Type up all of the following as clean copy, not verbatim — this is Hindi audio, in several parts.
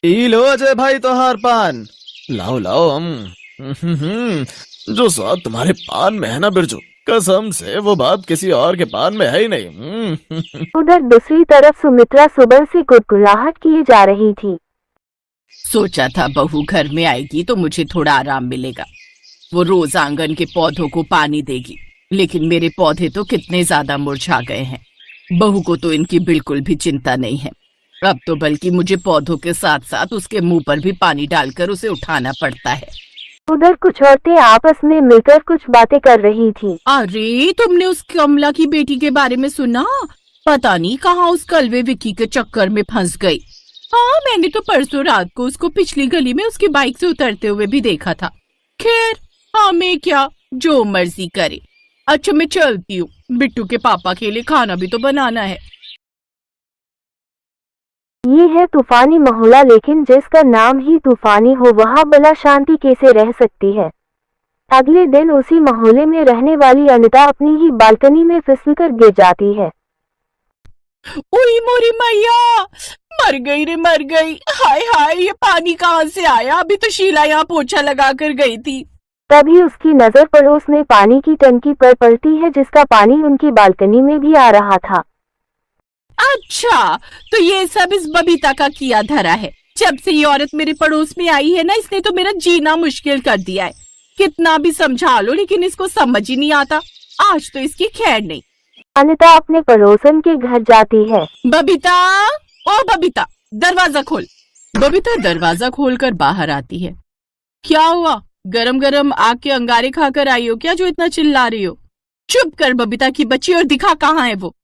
ई लो अजय भाई तोहार पान। लाओ लाओ हम। जो स्वाद तुम्हारे पान में है ना बिरजू, कसम से वो बात किसी और के पान में है ही नहीं। उधर दूसरी तरफ सुमित्रा सुबह से कुटकुलाहट किए जा रही थी। सोचा था बहू घर में आएगी तो मुझे थोड़ा आराम मिलेगा। वो रोज आंगन के पौधों को पानी देगी, लेकिन मेरे पौधे तो कितने ज्यादा मुरझा गए हैं। बहू को तो इनकी बिल्कुल भी चिंता नहीं है। अब तो बल्कि मुझे पौधों के साथ साथ उसके मुंह पर भी पानी डालकर उसे उठाना पड़ता है। उधर कुछ औरतें आपस में मिलकर कुछ बातें कर रही थी। अरे तुमने उस कमला की बेटी के बारे में सुना? पता नहीं कहाँ उस कलवे विक्की के चक्कर में फंस गई। हाँ, मैंने तो परसों रात को उसको पिछली गली में उसकी बाइक से उतरते हुए भी देखा था। खैर हमें क्या, जो मर्जी करे। अच्छा मैं चलती हूँ, बिट्टू के पापा के लिए खाना भी तो बनाना है। ये है तूफानी माहौल, लेकिन जिसका नाम ही तूफानी हो वहाँ भला शांति कैसे रह सकती है। अगले दिन उसी मोहल्ले में रहने वाली अनिता अपनी ही बालकनी में फिसलकर गिर जाती है। ओई मोरी मैया, मर गई रे मर गई। हाय हाय, ये पानी कहाँ से आया? अभी तो शीला यहाँ पोछा लगा कर गई थी। तभी उसकी नजर पड़ोस में पानी की टंकी पर पड़ती है, जिसका पानी उनकी बालकनी में भी आ रहा था। अच्छा, तो ये सब इस बबीता का किया धरा है। जब से ये औरत मेरे पड़ोस में आई है ना, इसने तो मेरा जीना मुश्किल कर दिया है। कितना भी समझा लो लेकिन इसको समझ ही नहीं आता। आज तो इसकी खैर नहीं। अनिता अपने पड़ोसन के घर जाती है। बबीता, ओ बबीता, दरवाजा खोल। बबीता दरवाजा खोलकर बाहर आती है। क्या हुआ? गरम गरम आग के अंगारे खाकर आई हो क्या, जो इतना चिल्ला रही हो? चुप कर बबीता की बच्ची, और दिखा कहाँ है वो।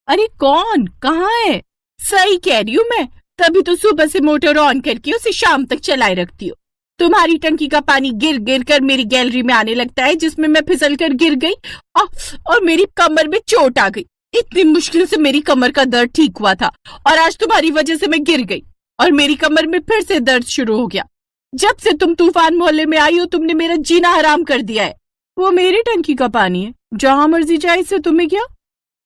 अरे कौन, कहाँ है? सही कह रही हूँ मैं, तभी तो सुबह से मोटर ऑन करके उसे शाम तक चलाए रखती हो। तुम्हारी टंकी का पानी गिर गिर कर मेरी गैलरी में आने लगता है, जिसमें मैं फिसल कर गिर गई और मेरी कमर में चोट आ गई। इतनी मुश्किल से मेरी कमर का दर्द ठीक हुआ था, और आज तुम्हारी वजह से मैं गिर गई और मेरी कमर में फिर से दर्द शुरू हो गया। जब से तुम तूफान मोहल्ले में आई हो, तुमने मेरा जीना हराम कर दिया है। वो मेरी टंकी का पानी है, जहां मर्जी जाए, इससे तुम्हें क्या?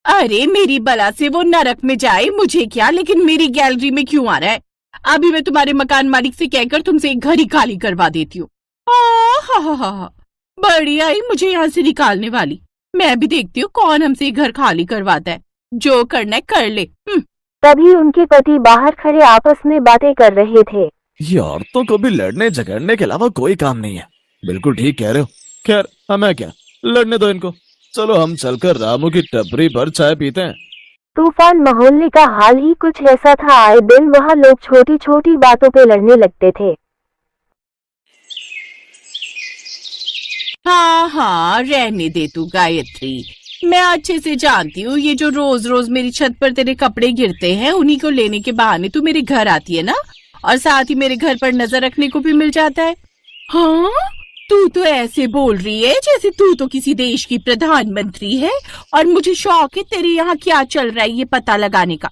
अरे मेरी बला से वो नरक में जाए, मुझे क्या, लेकिन मेरी गैलरी में क्यों आ रहा है? अभी मैं तुम्हारे मकान मालिक से कहकर तुमसे एक घर ही खाली करवा देती हूँ। हा, बड़ी आई मुझे यहाँ से निकालने वाली। मैं भी देखती हूँ कौन हमसे घर खाली करवाता है। जो करना है कर ले। तभी उनके पति बाहर खड़े आपस में बातें कर रहे थे। ये औरतों को भी लड़ने झगड़ने के अलावा कोई काम नहीं है। बिल्कुल ठीक कह रहे हो। खैर हमें क्या, लड़ने दो इनको। चलो हम चलकर रामू की टपरी पर चाय पीते हैं। तूफान मोहल्ले का हाल ही कुछ ऐसा था। आए दिन वहाँ लोग छोटी छोटी बातों पे लड़ने लगते थे। हाँ, रहने दे तू गायत्री। मैं अच्छे से जानती हूँ, ये जो रोज रोज मेरी छत पर तेरे कपड़े गिरते हैं, उन्हीं को लेने के बहाने तू मेरे घर आती है ना, और साथ ही मेरे घर पर नजर रखने को भी मिल जाता है। हाँ, तू तो ऐसे बोल रही है जैसे तू तो किसी देश की प्रधानमंत्री है, और मुझे शौक है तेरे यहाँ क्या चल रहा है ये पता लगाने का।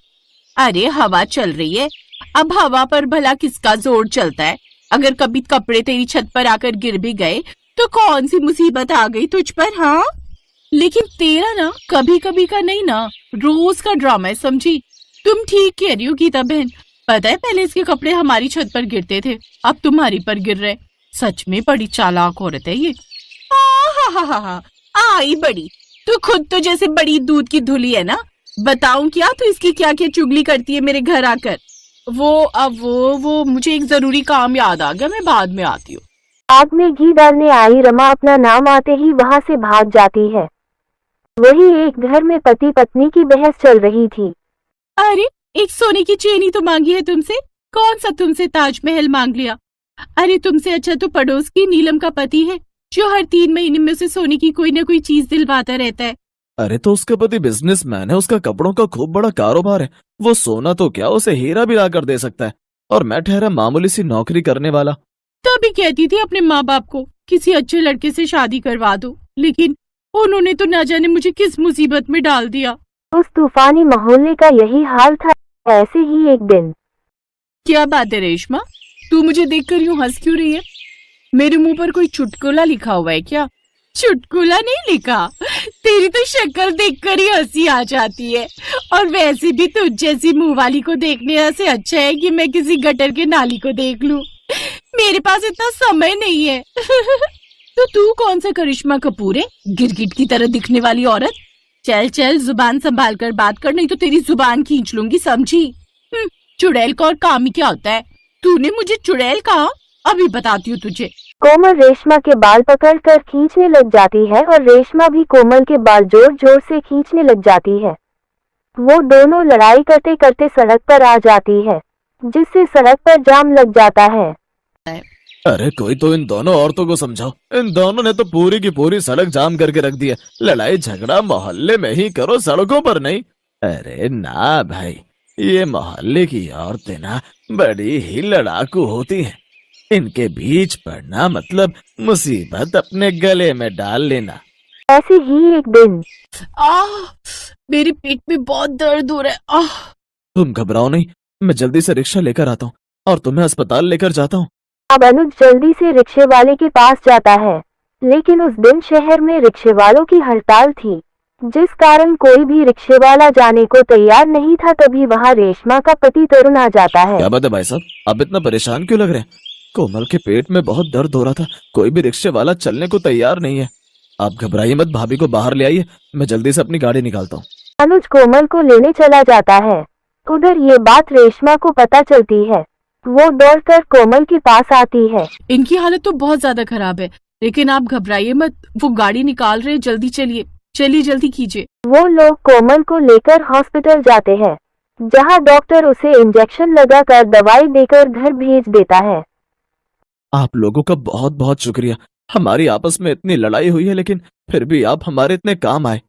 अरे हवा चल रही है, अब हवा पर भला किसका जोर चलता है? अगर कभी कपड़े तेरी छत पर आकर गिर भी गए तो कौन सी मुसीबत आ गई तुझ पर? हाँ, लेकिन तेरा ना कभी कभी का नहीं ना, रोज का ड्रामा है, समझी? तुम ठीक कह रही हो गीता बहन। पता है पहले इसके कपड़े हमारी छत पर गिरते थे, अब तुम्हारी पर गिर रहे। सच में बड़ी चालाक औरत है ये। आई बड़ी, तू खुद तो जैसे बड़ी दूध की धुली है ना। बताऊं क्या तू इसकी क्या क्या चुगली करती है मेरे घर आकर? वो मुझे एक जरूरी काम याद आ गया, मैं बाद में आती हूँ। आग में घी डालने आई रमा अपना नाम आते ही वहाँ से भाग जाती है। वही एक घर में पति पत्नी की बहस चल रही थी। अरे एक सोने की चेन ही तो मांगी है तुमसे, कौन सा तुमसे ताजमहल मांग लिया? अरे तुमसे अच्छा तो पड़ोस की नीलम का पति है, जो हर 3 महीने में उसे सोने की कोई न कोई चीज दिलवाता रहता है। अरे तो उसका पति बिजनेसमैन है, उसका कपड़ों का खूब बड़ा कारोबार है। वो सोना तो क्या, उसे हीरा भी ला कर दे सकता है। और मैं ठहरा मामूली सी नौकरी करने वाला। तभी कहती थी अपने माँ बाप को किसी अच्छे लड़के से शादी करवा दो, लेकिन उन्होंने तो न जाने मुझे किस मुसीबत में डाल दिया। उस तूफानी मोहल्ले का यही हाल था। ऐसे ही एक दिन। क्या बात है रेशमा, तू मुझे देखकर यूं हंस क्यों रही है? मेरे मुंह पर कोई चुटकुला लिखा हुआ है क्या? चुटकुला नहीं लिखा, तेरी तो शक्ल देखकर ही हंसी आ जाती है। और वैसे भी तुझ जैसी मुंह वाली को देखने से अच्छा है कि मैं किसी गटर के नाली को देख लूं। मेरे पास इतना समय नहीं है। तो तू कौन सा करिश्मा कपूर है, गिरगिट की तरह दिखने वाली औरत? चल चल, जुबान संभाल कर बात कर, नहीं तो तेरी जुबान खींच लूंगी, समझी? चुड़ैल का और काम ही क्या होता है? तूने मुझे चुड़ैल कहा? अभी बताती हूँ तुझे। कोमल रेशमा के बाल पकड़कर खींचने लग जाती है और रेशमा भी कोमल के बाल जोर जोर से खींचने लग जाती है। वो दोनों लड़ाई करते करते सड़क पर आ जाती है, जिससे सड़क पर जाम लग जाता है। अरे कोई तो इन दोनों औरतों को समझाओ, इन दोनों ने तो पूरी की पूरी सड़क जाम करके रख दी है। लड़ाई झगड़ा मोहल्ले में ही करो, सड़कों पर नहीं। अरे ना भाई, ये मोहल्ले की औरतें ना बड़ी ही लड़ाकू होती हैं। इनके बीच पड़ना मतलब मुसीबत अपने गले में डाल लेना। ऐसे ही एक दिन मेरे पेट में बहुत दर्द हो रहा है। तुम घबराओ नहीं, मैं जल्दी से रिक्शा लेकर आता हूँ और तुम्हें अस्पताल लेकर जाता हूँ। अब अनुज जल्दी से रिक्शे वाले के पास जाता है, लेकिन उस दिन शहर में रिक्शे वालों की हड़ताल थी, जिस कारण कोई भी रिक्शे वाला जाने को तैयार नहीं था। तभी वहाँ रेशमा का पति तरुण आ जाता है। क्या बात है भाई साहब, आप इतना परेशान क्यों लग रहे हैं? कोमल के पेट में बहुत दर्द हो रहा था, कोई भी रिक्शे वाला चलने को तैयार नहीं है। आप घबराइए मत, भाभी को बाहर ले आइए, मैं जल्दी से अपनी गाड़ी निकालता हूँ। अनुज कोमल को लेने चला जाता है। उधर ये बात रेशमा को पता चलती है। वो दौड़कर कोमल के पास आती है। इनकी हालत तो बहुत ज्यादा खराब है, लेकिन आप घबराइए मत, वो गाड़ी निकाल रहे हैं, जल्दी चलिए, चलिए जल्दी कीजिए। वो लोग कोमल को लेकर हॉस्पिटल जाते हैं, जहाँ डॉक्टर उसे इंजेक्शन लगाकर दवाई देकर घर भेज देता है। आप लोगों का बहुत बहुत शुक्रिया। हमारी आपस में इतनी लड़ाई हुई है, लेकिन फिर भी आप हमारे इतने काम आए।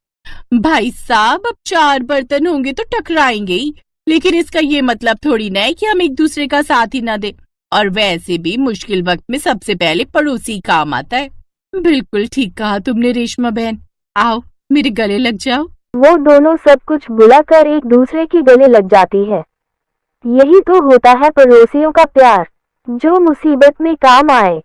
भाई साहब, अब 4 बर्तन होंगे तो टकराएंगे ही, लेकिन इसका ये मतलब थोड़ी ना है कि हम एक दूसरे का साथ ही ना दे। और वैसे भी मुश्किल वक्त में सबसे पहले पड़ोसी काम आता है। बिल्कुल ठीक कहा तुमने रेशमा बहन, आओ मेरे गले लग जाओ। वो दोनों सब कुछ भुलाकर एक दूसरे के गले लग जाती है। यही तो होता है पड़ोसियों का प्यार, जो मुसीबत में काम आए।